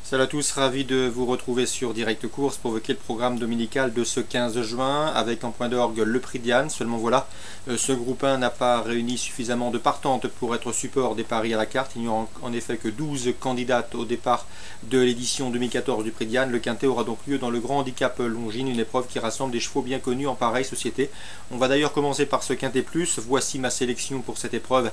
Salut à tous, ravi de vous retrouver sur Direct Course pour évoquer le programme dominical de ce 15 juin avec en point d'orgue le prix Diane. Seulement voilà, ce groupe 1 n'a pas réuni suffisamment de partantes pour être support des paris à la carte. Il n'y aura en effet que 12 candidates au départ de l'édition 2014 du prix Diane. Le quintet aura donc lieu dans le Grand Handicap Longines, une épreuve qui rassemble des chevaux bien connus en pareille société. On va d'ailleurs commencer par ce quintet plus. Voici ma sélection pour cette épreuve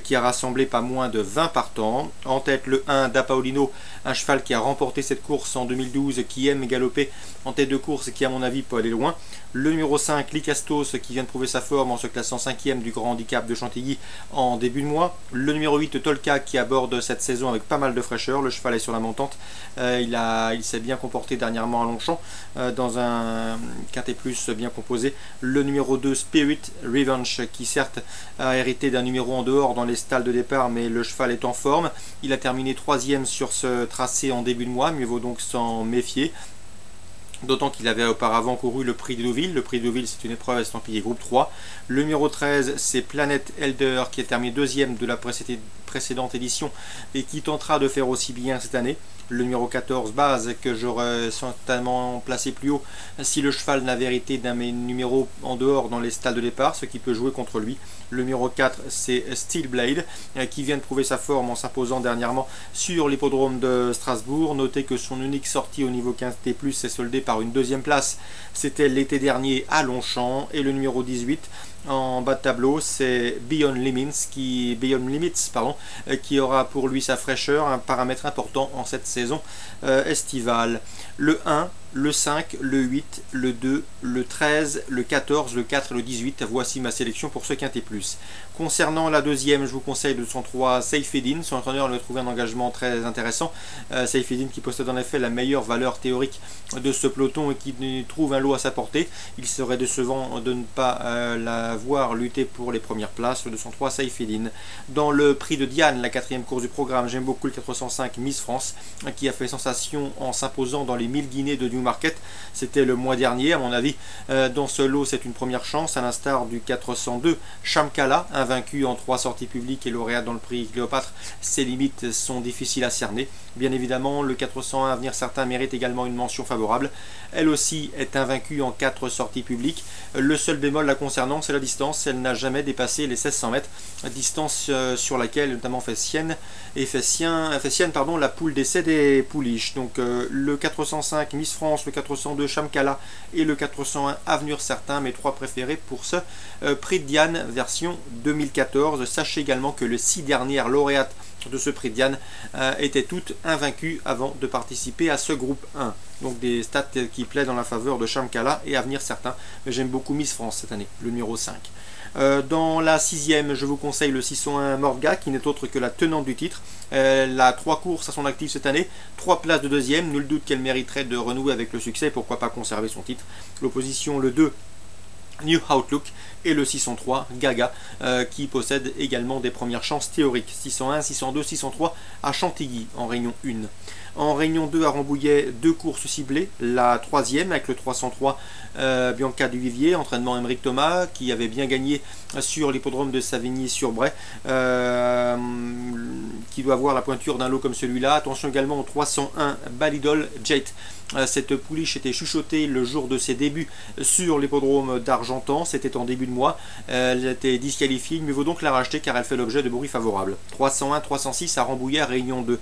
qui a rassemblé pas moins de 20 partants. En tête le 1 Da Paolino, un cheval qui a remporté cette course en 2012, qui aime galoper en tête de course et qui à mon avis peut aller loin. Le numéro 5, Licastos, qui vient de prouver sa forme en se classant 5e du Grand Handicap de Chantilly en début de mois. Le numéro 8, Tolka, qui aborde cette saison avec pas mal de fraîcheur. Le cheval est sur la montante. Il s'est bien comporté dernièrement à Longchamp dans un quintet plus bien composé. Le numéro 2, Spirit Revenge, qui certes a hérité d'un numéro en dehors dans les stalles de départ, mais le cheval est en forme. Il a terminé 3e sur ce tracé en début de mois, mieux vaut donc s'en méfier. D'autant qu'il avait auparavant couru le prix de Deauville. Le prix de Deauville, c'est une épreuve estampillée groupe 3. Le numéro 13, c'est Planet Elder, qui a terminé 2e de la précédente édition et qui tentera de faire aussi bien cette année. Le numéro 14, Base, que j'aurais certainement placé plus haut si le cheval n'avait hérité d'un mes numéros en dehors dans les stalles de départ, ce qui peut jouer contre lui. Le numéro 4, c'est Steel Blade, qui vient de prouver sa forme en s'imposant dernièrement sur l'hippodrome de Strasbourg. Notez que son unique sortie au niveau 15T+, s'est soldée par une deuxième place. C'était l'été dernier à Longchamp. Et le numéro 18, en bas de tableau, c'est Beyond Limits, qui aura pour lui sa fraîcheur, un paramètre important en cette saison estivale. Le 1, le 5, le 8, le 2, le 13, le 14, le 4 et le 18. Voici ma sélection pour ce quintet plus. Concernant la deuxième, je vous conseille le 103 Seyfedin. Son entraîneur lui a trouvé un engagement très intéressant. Seyfedin qui possède en effet la meilleure valeur théorique de ce peloton et qui trouve un lot à sa portée. Il serait décevant de ne pas la voir lutter pour les premières places. Le 203 Seyfedin. Dans le prix de Diane, la quatrième course du programme, j'aime beaucoup le 405 Miss France qui a fait sensation en s'imposant dans les 1000 guinées de Newmarket. C'était le mois dernier, à mon avis. Dans ce lot, c'est une première chance, à l'instar du 402 Chamkala, invaincu en 3 sorties publiques et lauréat dans le prix Cléopâtre. Ses limites sont difficiles à cerner. Bien évidemment, le 401 Avenir Certain mérite également une mention favorable. Elle aussi est invaincue en 4 sorties publiques. Le seul bémol la concernant, c'est la distance. Elle n'a jamais dépassé les 1600 mètres, distance sur laquelle notamment fait sienne la poule d'essai des pouliches. Donc le 405 Miss France, le 402 Chamkala et le 401 Avenir Certain, mes 3 préférés pour ce prix de Diane version 2014. Sachez également que les 6 dernières lauréates de ce prix de Diane étaient toutes invaincues avant de participer à ce groupe 1. Donc des stats qui plaident dans la faveur de Chamkala et Avenir Certain. J'aime beaucoup Miss France cette année, le numéro 5. Dans la 6e, je vous conseille le 601 Morga, qui n'est autre que la tenante du titre. Elle a 3 courses à son actif cette année, 3 places de deuxième. Nul doute qu'elle mériterait de renouer avec le succès, pourquoi pas conserver son titre. L'opposition, le 2 New Outlook et le 603 Gaga qui possède également des premières chances théoriques. 601, 602, 603 à Chantilly en réunion 1. En réunion 2 à Rambouillet, 2 courses ciblées. La 3e avec le 303 Bianca Duvivier, entraînement Émeric Thomas, qui avait bien gagné sur l'hippodrome de Savigny-sur-Bray, qui doit avoir la pointure d'un lot comme celui-là. Attention également au 301 Balidol Jet. Cette pouliche était chuchotée le jour de ses débuts sur l'hippodrome d'Argentan. C'était en début de mois. Elle était disqualifiée. Il me vaut donc la racheter car elle fait l'objet de bruits favorables. 301, 306 à Rambouillet, réunion 2.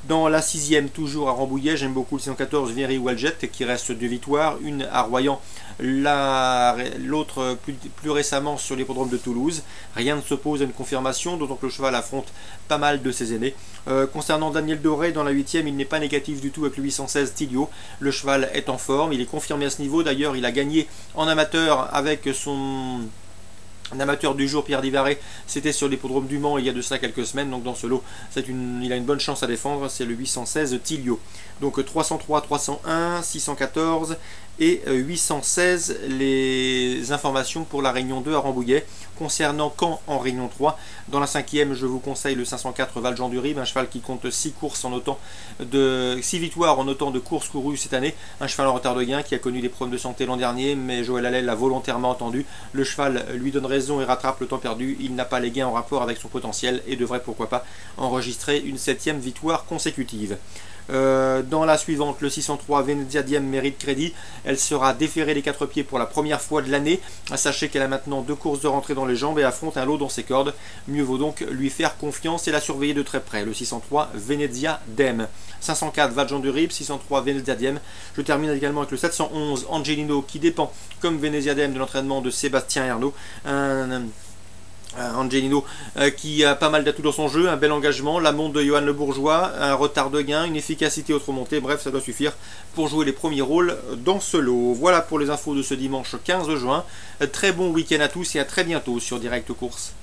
Dans la 6e, toujours à Rambouillet, j'aime beaucoup le 614 Very Waljet qui reste 2 victoires, une à Royan, l'autre plus récemment sur l'hippodrome de Toulouse. Rien ne s'oppose à une confirmation, d'autant que le cheval affronte pas mal de ses aînés. Concernant Daniel Doré, dans la 8e, il n'est pas négatif du tout avec le 816 Tilio. Le cheval est en forme, il est confirmé à ce niveau. D'ailleurs, il a gagné en amateur avec son amateur du jour, Pierre Divaret. C'était sur l'hippodrome du Mans il y a de cela quelques semaines. Donc dans ce lot, il a une bonne chance à défendre. C'est le 816 Tilio. Donc 303, 301, 614 et 816 les informations pour la réunion 2 à Rambouillet. Concernant Caen en réunion 3, dans la 5e, je vous conseille le 504 Valjean du Rib, un cheval qui compte 6 victoires en autant de courses courues cette année. Un cheval en retard de gain qui a connu des problèmes de santé l'an dernier, mais Joël Allel l'a volontairement entendu. Le cheval lui donne raison saison et rattrape le temps perdu. Il n'a pas les gains en rapport avec son potentiel et devrait pourquoi pas enregistrer une 7e victoire consécutive. Dans la suivante, le 603 Venezia Diem mérite crédit. Elle sera déférée des 4 pieds pour la première fois de l'année. Sachez qu'elle a maintenant 2 courses de rentrée dans les jambes et affronte un lot dans ses cordes. Mieux vaut donc lui faire confiance et la surveiller de très près. Le 603 Venezia Diem. 504 Valjean du Rib, 603 Venezia Diem. Je termine également avec le 711 Angelino qui dépend comme Venezia Diem de l'entraînement de Sébastien Ernaud. Angelino qui a pas mal d'atouts dans son jeu, un bel engagement, la monte de Johan Le Bourgeois, un retard de gain, une efficacité autre montée, bref ça doit suffire pour jouer les premiers rôles dans ce lot. Voilà pour les infos de ce dimanche 15 juin, très bon week-end à tous et à très bientôt sur Direct Course.